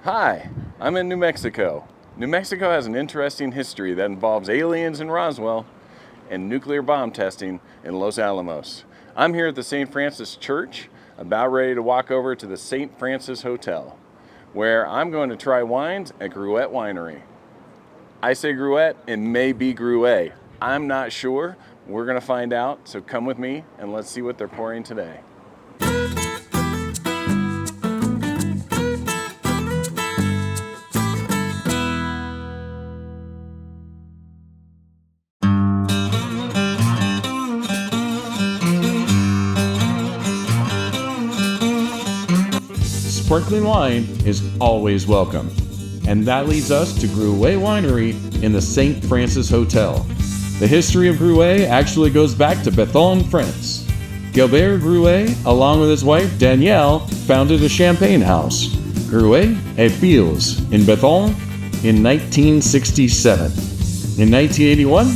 Hi, I'm in New Mexico. New Mexico has an interesting history that involves aliens in Roswell and nuclear bomb testing in Los Alamos. I'm here at the St. Francis Church, about ready to walk over to the St. Francis Hotel, where I'm going to try wines at Gruet Winery. I say Gruet, it may be Gruet. I'm not sure. We're going to find out, so come with me and let's see what they're pouring today. Sparkling wine is always welcome. And that leads us to Gruet Winery in the St. Francis Hotel. The history of Gruet actually goes back to Bethune, France. Gilbert Gruet, along with his wife Danielle, founded a champagne house, Gruet et Fils, in Bethune in 1967. In 1981,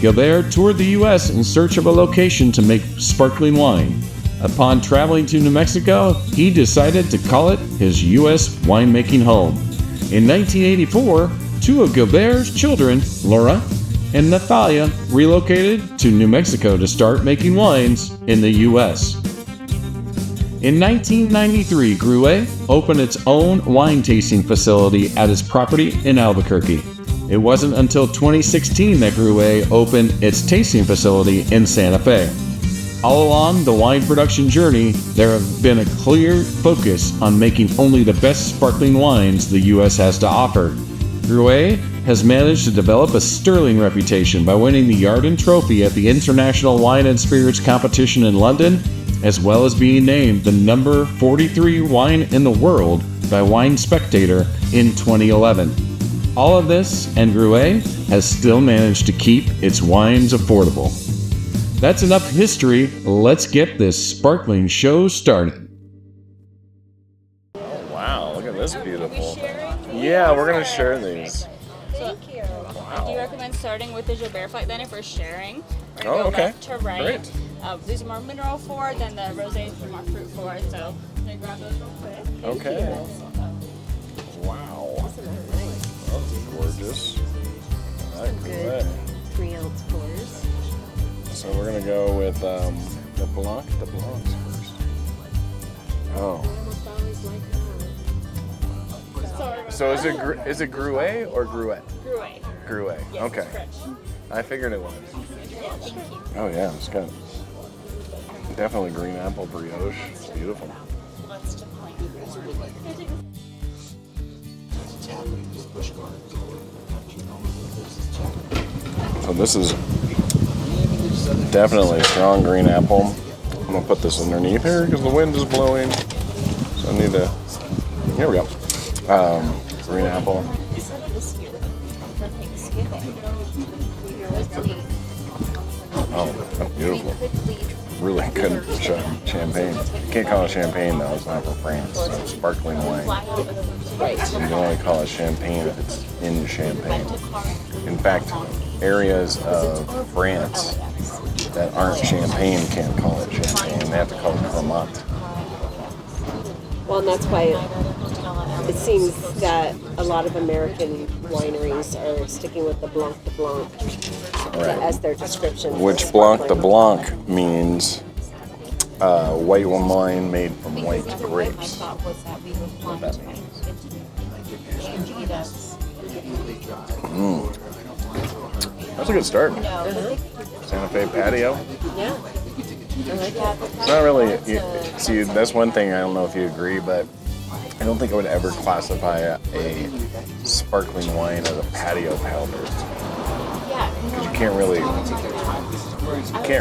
Gilbert toured the U.S. in search of a location to make sparkling wine. Upon traveling to New Mexico, he decided to call it his U.S. winemaking home. In 1984, two of Gilbert's children, Laura and Natalia, relocated to New Mexico to start making wines in the U.S. In 1993, Gruet opened its own wine tasting facility at his property in Albuquerque. It wasn't until 2016 that Gruet opened its tasting facility in Santa Fe. All along the wine production journey, there have been a clear focus on making only the best sparkling wines the U.S. has to offer. Gruet has managed to develop a sterling reputation by winning the Yarden Trophy at the International Wine and Spirits Competition in London, as well as being named the number 43 wine in the world by Wine Spectator in 2011. All of this, and Gruet has still managed to keep its wines affordable. That's enough history. Let's get this sparkling show started. Oh, wow, look at this beautiful. Yeah, we're going to share these. Thank you. I do recommend starting with the Gilbert flight then if we're sharing. We're Oh, gonna go okay. left to right. Great. These are more mineral forward, then the rosés are more fruit forward. So I'm going to grab those real quick. Okay. Wow. That's gorgeous. I like Good that. 3-ounce pours. So we're gonna go with the Blanc. The Blancs first. Oh. So is it Gruet or Gruet? Gruet. Gruet. Yes, Okay. it's fresh. I figured it was. Yeah, thank you. Oh yeah, it's got definitely green apple brioche. It's beautiful. Let's just play. So this is definitely strong green apple. I'm gonna put this underneath here because the wind is blowing. So I need to. Here we go. Green apple. Oh, that's beautiful. Really good champagne. You can't call it champagne though. It's not for France. It's sparkling wine. You can only call it champagne if it's in Champagne. In fact, areas of France that aren't Champagne can't call it champagne. They have to call it Cremant. Well, and that's why it seems that a lot of American wineries are sticking with the Blanc Right. as their description. Which Blanc de Blanc means white wine made from white grapes. What that means. That's a good start. Santa Fe patio. Yeah. I like that. It's not really. See, that's one thing I don't know if you agree, but I don't think I would ever classify a sparkling wine as a patio pounder. Because you can't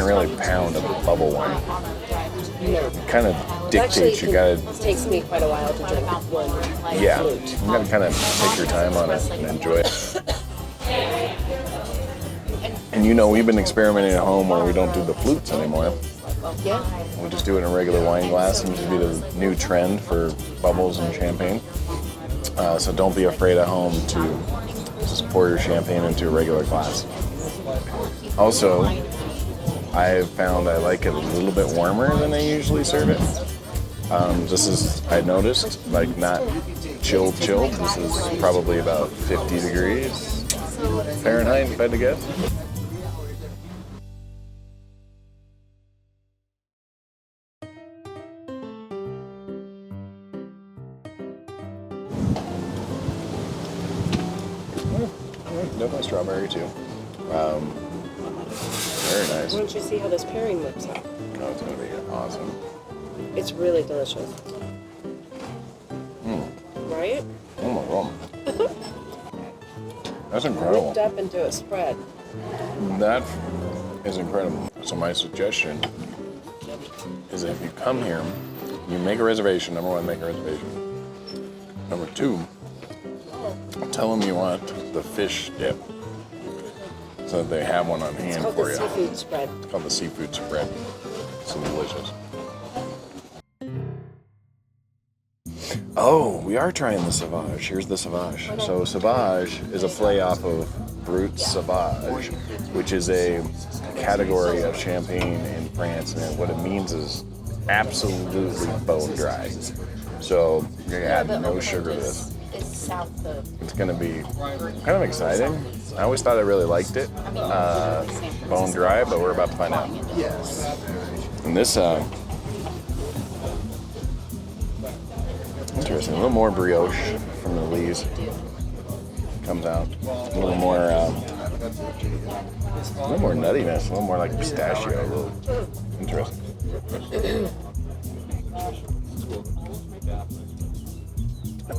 really pound a bubble wine. No. It kind of dictates. You gotta. It takes me quite a while to drink one. Yeah. flute. You gotta kind of take your time on it and enjoy it. And we've been experimenting at home where we don't do the flutes anymore. Yeah. We just do it in a regular wine glass. Seems to be the new trend for bubbles and champagne. So don't be afraid at home to just pour your champagne into a regular glass. Also, I've found I like it a little bit warmer than I usually serve it. This is, I noticed, like not chilled. This is probably about 50 degrees Fahrenheit, if I had to guess. Definitely strawberry too. Very nice. Why don't you see how this pairing works out? Oh, it's gonna be awesome. It's really delicious. Right? Oh my god. That's incredible. Whipped up into a spread. That is incredible. So my suggestion is that if you come here, you make a reservation. Number one, make a reservation. Number two, tell them you want the fish dip so that they have one on hand for you. It's called the seafood spread. It's called the seafood spread. It's delicious. Oh, we are trying the Sauvage. Here's the Sauvage. So Sauvage is a play off of Brut Sauvage, which is a category of champagne in France, and what it means is absolutely bone dry. So you're gonna add no sugar to this. It's gonna be kind of exciting. I always thought I really liked it, bone dry, but we're about to find out. And this, interesting, a little more brioche from the leaves comes out. A little more nuttiness, a little more like pistachio. A little interesting.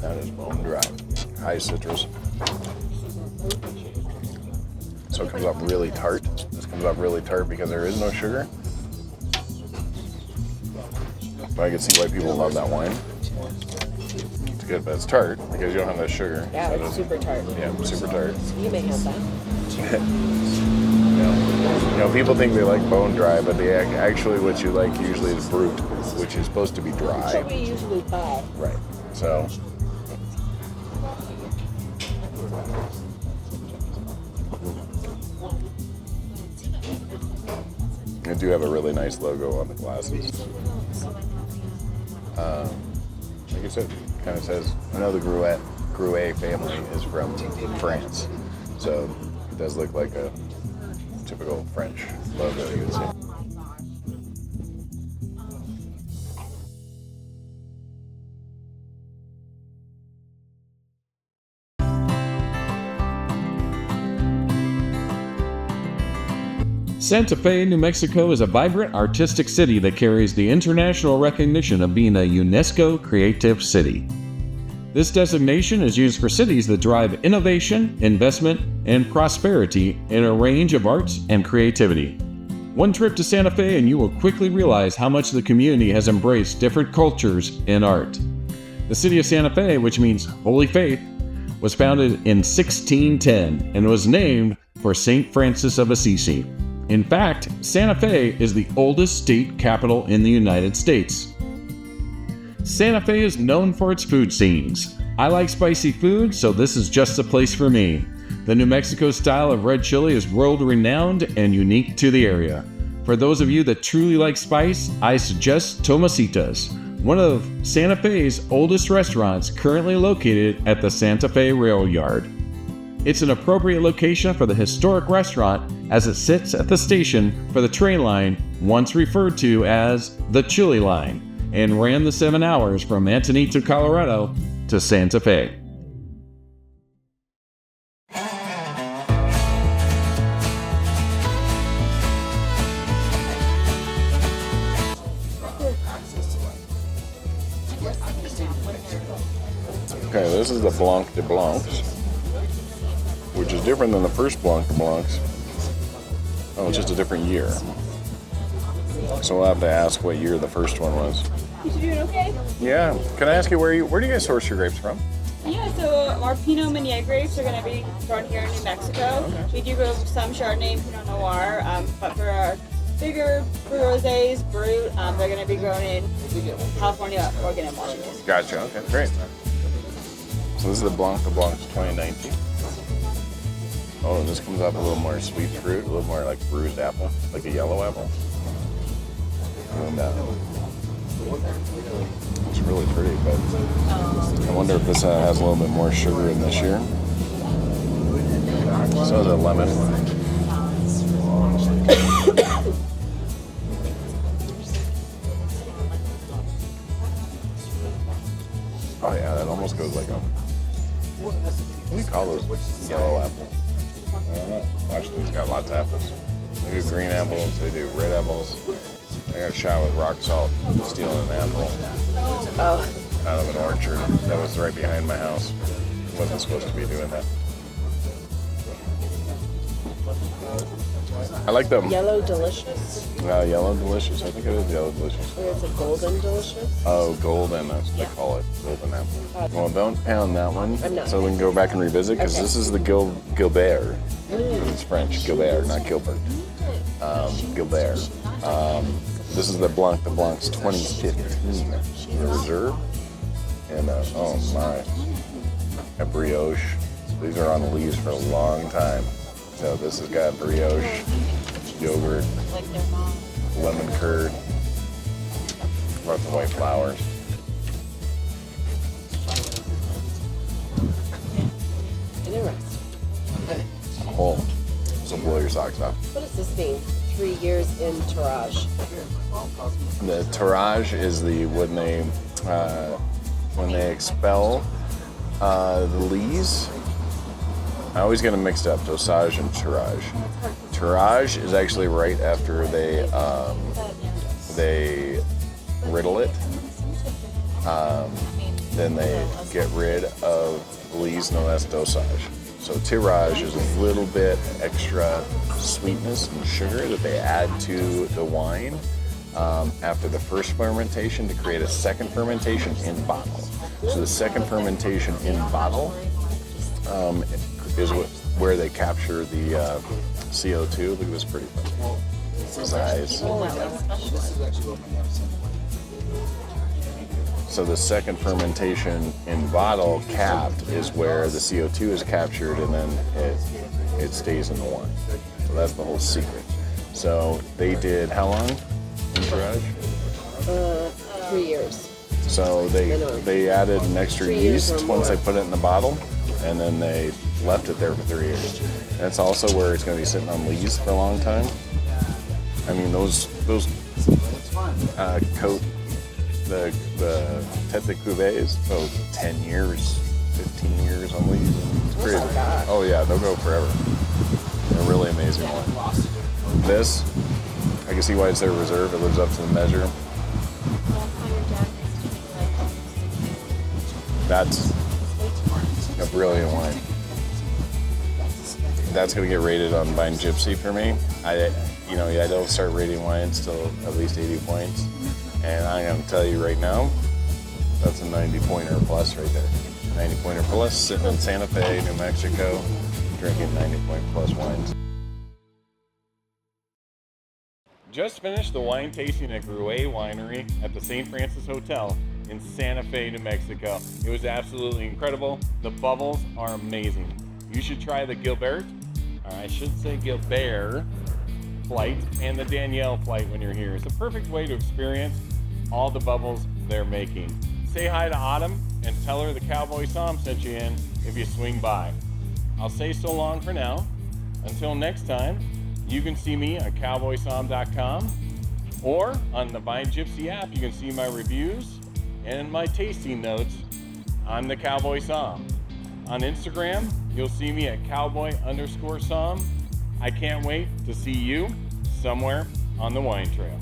That is bone dry, high citrus. So it comes up really tart. This comes up really tart because there is no sugar. But I can see why people love that wine. It's good, but it's tart because you don't have that sugar. Yeah, it's super tart. Yeah, super tart. You may have that. You know, people think they like bone dry, but they actually what you like usually is Brut, which is supposed to be dry. That's what we usually buy. Right. So. They do have a really nice logo on the glasses. Like I said, kind of says, I know the Gruet family is from France, so it does look like a typical French logo you would see. Santa Fe, New Mexico is a vibrant, artistic city that carries the international recognition of being a UNESCO Creative City. This designation is used for cities that drive innovation, investment, and prosperity in a range of arts and creativity. One trip to Santa Fe and you will quickly realize how much the community has embraced different cultures in art. The city of Santa Fe, which means Holy Faith, was founded in 1610 and was named for St. Francis of Assisi. In fact, Santa Fe is the oldest state capital in the United States. Santa Fe is known for its food scenes. I like spicy food, so this is just the place for me. The New Mexico style of red chili is world-renowned and unique to the area. For those of you that truly like spice, I suggest Tomasitas, one of Santa Fe's oldest restaurants currently located at the Santa Fe Rail Yard. It's an appropriate location for the historic restaurant as it sits at the station for the train line once referred to as the Chili Line and ran the 7 hours from Manzanito, Colorado to Santa Fe. Okay, this is the Blanc de Blancs, which is different than the first Blanc de Blancs. Oh, it's just a different year. So we'll have to ask what year the first one was. You doing okay? Yeah. Can I ask you where do you guys source your grapes from? Yeah, so our Pinot Meunier grapes are going to be grown here in New Mexico. Okay. We do grow some Chardonnay and Pinot Noir, but for our bigger rosés, Brut, they're going to be grown in California, Oregon, and Washington. Gotcha. Okay, great. So this is the Blanc de Blancs 2019. Oh, this comes up a little more sweet fruit, a little more like bruised apple, like a yellow apple. And It's really pretty, but I wonder if this has a little bit more sugar in this year. So the lemon. Oh yeah, that almost goes like a, what do you call those? Yellow apple. I don't know. Washington's got lots of apples. They do green apples, they do red apples. I got a shot with rock salt, stealing an apple out of an orchard that was right behind my house. Wasn't supposed to be doing that. I like them. Yellow delicious? Yellow delicious. I think it is yellow delicious. Or is it golden delicious? Oh, golden. That's what they call it. Golden apple. Well, don't pound that one. I'm not. So we can go back and revisit because this is the Gilbert. It's French. Gilbert, not Gilbert. Gilbert. This is the Blanc. The Blanc's 2015. The reserve. And oh my, a brioche. These are on the leaves for a long time. So this has got brioche, yogurt, lemon curd, lots of white flowers. Interesting. Oh, this will blow your socks off. What does this mean? 3 years in tirage. The tirage is when they expel the lees. I always get them mixed up, dosage and tirage. Tirage is actually right after they riddle it. Then they get rid of the lees, no, that's dosage. So tirage is a little bit extra sweetness and sugar that they add to the wine after the first fermentation to create a second fermentation in bottle. So the second fermentation in bottle is where they capture the CO2. Look at this pretty thing. His eyes. So the second fermentation in bottle capped is where the CO2 is captured and then it stays in the wine. So that's the whole secret. So they did how long in tirage? 3 years. So they added an extra 3 years yeast or once more. they put it in the bottle, and then they left it there for 3 years. That's also where it's going to be sitting on lees for a long time. I mean, those coat the tête de cuvées, 10 years, 15 years on lees. It's crazy. Oh yeah, they'll go forever. They're really amazing wine. This, I can see why it's their reserve. It lives up to the measure. That's a brilliant wine. That's gonna get rated on Vine Gypsy for me. I don't start rating wines till at least 80 points, and I'm gonna tell you right now, that's a 90-pointer plus right there. 90-pointer plus, sitting in Santa Fe, New Mexico, drinking 90-point plus wines. Just finished the wine tasting at Gruet Winery at the St. Francis Hotel in Santa Fe, New Mexico. It was absolutely incredible. The bubbles are amazing. You should try the Gilbert, or I should say Gilbert flight, and the Danielle flight when you're here. It's a perfect way to experience all the bubbles they're making. Say hi to Autumn and tell her the Cowboy Psalm sent you in if you swing by. I'll say so long for now. Until next time, you can see me on cowboypsalm.com or on the Vine Gypsy app. You can see my reviews and my tasting notes on the Cowboy Psalm. On Instagram, you'll see me at cowboy_psalm. I can't wait to see you somewhere on the wine trail.